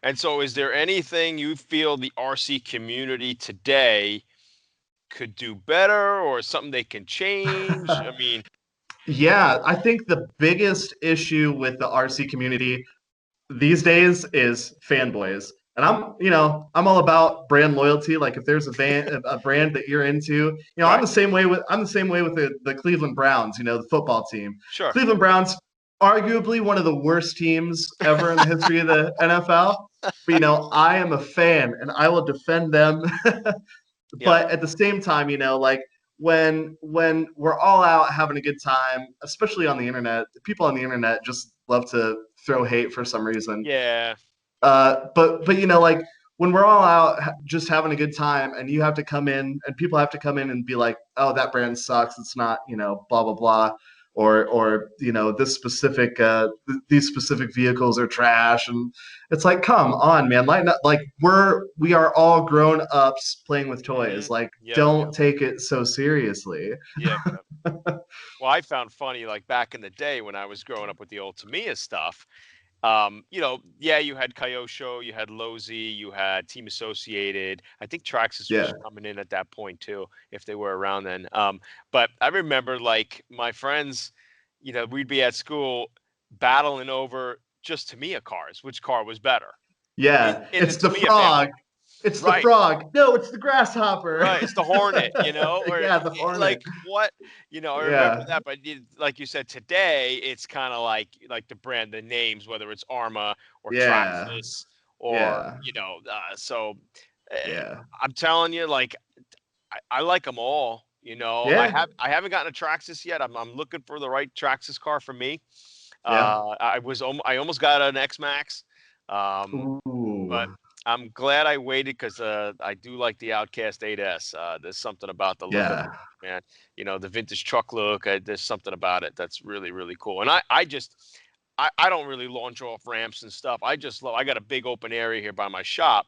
And so is there anything you feel the RC community today could do better, or something they can change? I mean, Yeah, I think the biggest issue with the RC community these days is fanboys. And I'm all about brand loyalty. Like if there's a brand that you're into, I'm right. the same way with the Cleveland Browns, the football team. Sure. Cleveland Browns, arguably one of the worst teams ever in the history of the NFL. But I am a fan and I will defend them. Yep. But at the same time, like when we're all out having a good time, especially on the internet, people on the internet just love to throw hate for some reason. Yeah. But like when we're all out just having a good time, and you have to come in, and people have to come in and be like, oh, that brand sucks. It's not, blah blah blah, or this specific these specific vehicles are trash, and it's like, come on, man, like we are all grown ups playing with toys. Like, Yep. Yep. don't take it so seriously. Yep. Yep. Well, I found funny, like back in the day when I was growing up with the old Tamiya stuff. Yeah, you had Kyosho, you had Losi, you had Team Associated. I think Traxxas was Yeah. coming in at that point too, if they were around then. But I remember, like, my friends, we'd be at school battling over just Tamiya cars, which car was better Yeah, in the it's the Tamiya family. frog. It's the Right. frog. No, it's the grasshopper. Right, it's the Hornet, or Yeah, the Hornet. like what, I remember Yeah, that, but like you said, today it's kind of like the brand, the names, whether it's ARRMA or yeah, Traxxas or yeah, so uh, yeah, I'm telling you, like I like them all. yeah, I haven't gotten a Traxxas yet. I'm looking for the right Traxxas car for me. yeah. I almost got an X Max. Um, Ooh, but I'm glad I waited because I do like the Outcast 8S. There's something about the look of yeah, it, man. The vintage truck look. There's something about it that's really, really cool. And I don't really launch off ramps and stuff. I got a big open area here by my shop,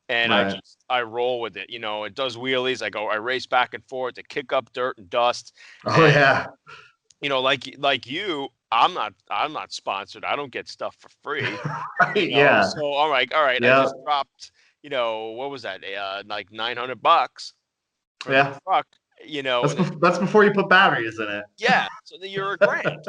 and right. I roll with it. It does wheelies. I race back and forth to kick up dirt and dust, Oh and yeah, like you, I'm not sponsored. I don't get stuff for free. right. Yeah, So all right. I yeah, just dropped, what was that? Like $900 for the yeah. truck, and then That's before you put batteries in it. yeah, so then you're a grand,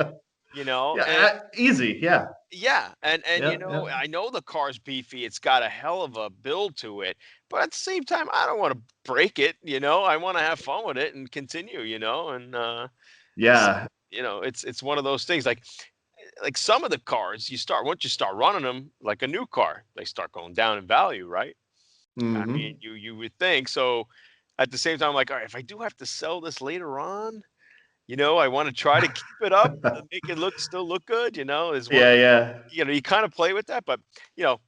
Yeah, and easy. Yeah, yeah, and yeah, yeah, I know the car's beefy. It's got a hell of a build to it, but at the same time, I don't want to break it. I want to have fun with it and continue. And s- yeah. it's one of those things like some of the cars once you start running them like a new car, they start going down in value, right? I mean, Hmm. you would think so. At the same time, I'm like, all right, if I do have to sell this later on, I want to try to keep it up and make it still look good. Is one of Yeah, yeah. you kind of play with that, but you know,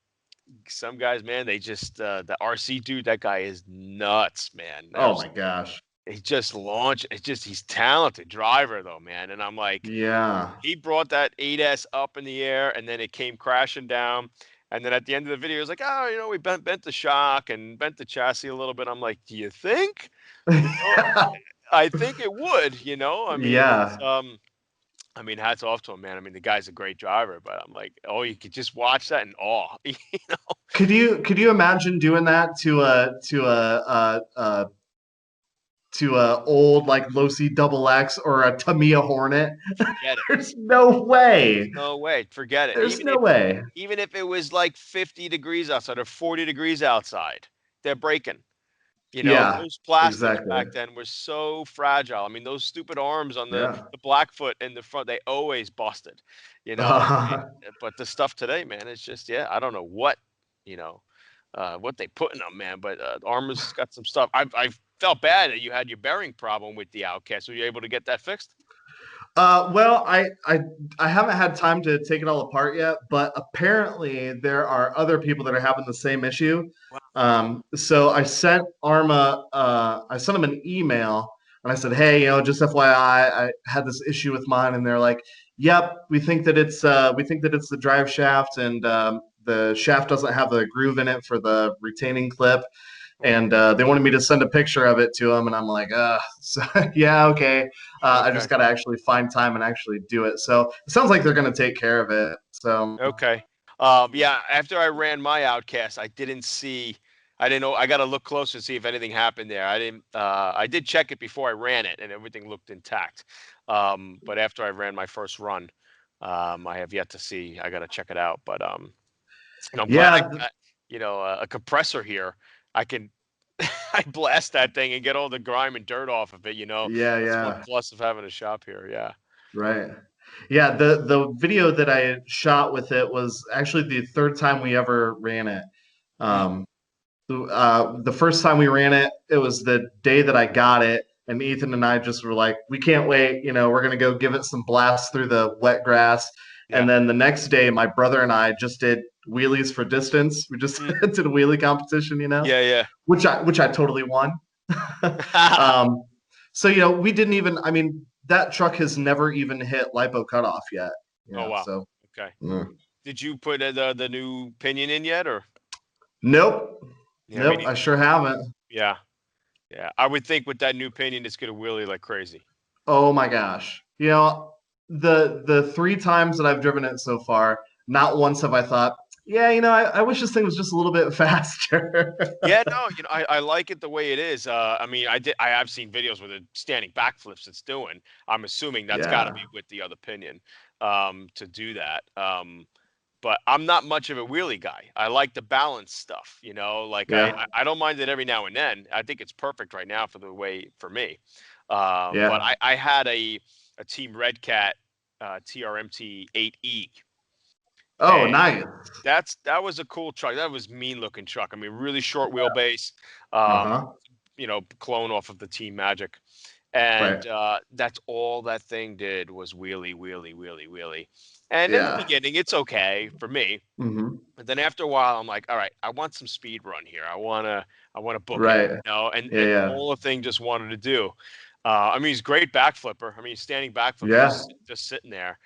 some guys, man, they just the RC dude, that guy is nuts, man. Oh my gosh. He just launched. He's talented driver though, man. And I'm like, Yeah. he brought that 8S up in the air, and then it came crashing down. And then at the end of the video, it was like, oh, we bent the shock and bent the chassis a little bit. I'm like, do you think? You know, I think it would. I mean, Yeah. I mean, hats off to him, man. I mean, the guy's a great driver, but I'm like, oh, you could just watch that in awe. Could you imagine doing that to a old like Losi Double X or a Tamiya Hornet? Forget it. There's no way. No way. Forget it. There's no way. Even if it was like 50 degrees outside or 40 degrees outside, they're breaking. Yeah, Those plastics exactly. back then were so fragile. I mean, those stupid arms on the Yeah. Blackfoot in the front, they always busted. But the stuff today, man, it's just, yeah, I don't know you know, what they put in them, man. But Armor's got some stuff. I felt bad that you had your bearing problem with the Outcast. Were you able to get that fixed? Well, I haven't had time to take it all apart yet, but apparently there are other people that are having the same issue. Wow. So I sent Arma, I sent them an email, and I said, hey, just FYI, I had this issue with mine, and they're like, yep, we think that it's the drive shaft, and the shaft doesn't have a groove in it for the retaining clip. And they wanted me to send a picture of it to them, and I'm like, so, yeah, okay. I Okay. just got to actually find time and actually do it. So it sounds like they're going to take care of it. So Okay. Yeah, after I ran my Outcast, I didn't see. I didn't know. I got to look closer to see if anything happened there. I didn't. I did check it before I ran it, and everything looked intact. But after I ran my first run, I have yet to see. I got to check it out. But I'm glad Yeah, a compressor here. I can I blast that thing and get all the grime and dirt off of it. yeah, That's one yeah. plus of having a shop here. Yeah. Right. Yeah, the video that I shot with it was actually the third time we ever ran it. Mm, Um, the first time we ran it, it was the day that I got it, and Ethan and I just were like, we can't wait. We're gonna go give it some blasts through the wet grass. yeah. And then the next day, my brother and I just did wheelies for distance. We just Mm, did a wheelie competition, yeah. Yeah. which I totally won. um, so we didn't even. I mean, that truck has never even hit lipo cutoff yet. Oh wow. So Okay. mm. Did you put the new pinion in yet, or? Nope, Yeah, me nope. I neither. sure haven't. Yeah, yeah. I would think with that new pinion, it's gonna wheelie like crazy. Oh my gosh. The three times that I've driven it so far, not once have I thought, yeah, I wish this thing was just a little bit faster. Yeah, no, I like it the way it is. I mean, I have seen videos with it standing backflips it's doing. I'm assuming that's got to Yeah. be with the other pinion, to do that. But I'm not much of a wheelie guy. I like the balance stuff, like Yeah. I don't mind it every now and then. I think it's perfect right now for me. But Yeah. I had a Team Redcat TRMT 8E, Oh, and nice. that was a cool truck. That was mean looking truck. I mean, really short wheelbase, um, Uh-huh. clone off of the Team Magic. Right. And that's all that thing did was wheelie, wheelie, wheelie, wheelie. And in the Yeah. beginning, it's okay for me. Hmm. But then after a while, I'm like, all right, I want some speed run here. I wanna book it, Right. Yeah, and yeah. all the thing just wanted to do. I mean, he's a great back flipper. I mean, he's standing back flipper, Yeah. just sitting there,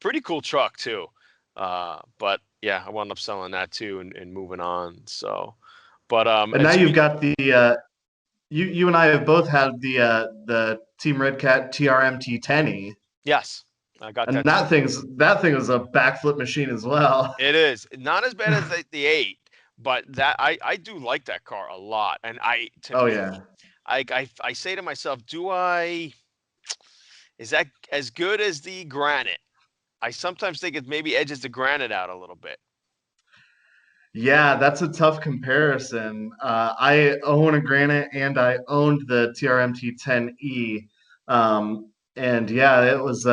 pretty cool truck too. But yeah, I wound up selling that too and moving on. So, but And and now you've speak, got you and I have both had the Team Red Cat TRMT 10E. yes, I got And that too. that thing was a backflip machine as well. It is not as bad as the eight, but that I do like that car a lot. And to Oh me, yeah. I say to myself, is that as good as the Granite? I sometimes think it maybe edges the Granite out a little bit. Yeah, that's a tough comparison. I own a Granite and I owned the TRMT 10E. And yeah, it was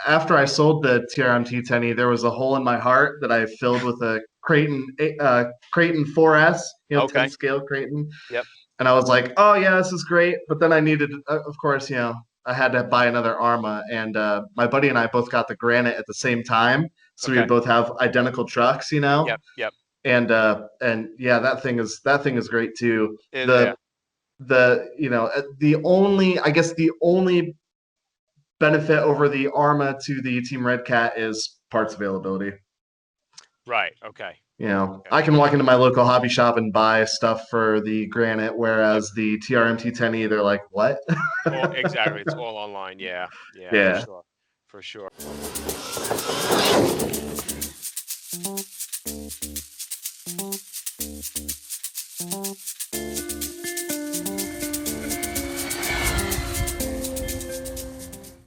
after I sold the TRMT 10E, there was a hole in my heart that I filled with a Creighton 4S, 10 Okay. scale Creighton. Yep. And I was like, oh yeah, this is great. But then I needed, of course, I had to buy another ARRMA. And my buddy and I both got the Granite at the same time. So we Okay. both have identical trucks. Yep. Yep. And yeah, that thing is great too. Yeah. The only benefit over the ARRMA to the Team Red Cat is parts availability. Right. Okay. Okay. I can walk into my local hobby shop and buy stuff for the Granite, Yep. whereas the TRMT 10E, they're like, what? All exactly. It's all online. Yeah. Yeah. For Yeah. sure. For sure.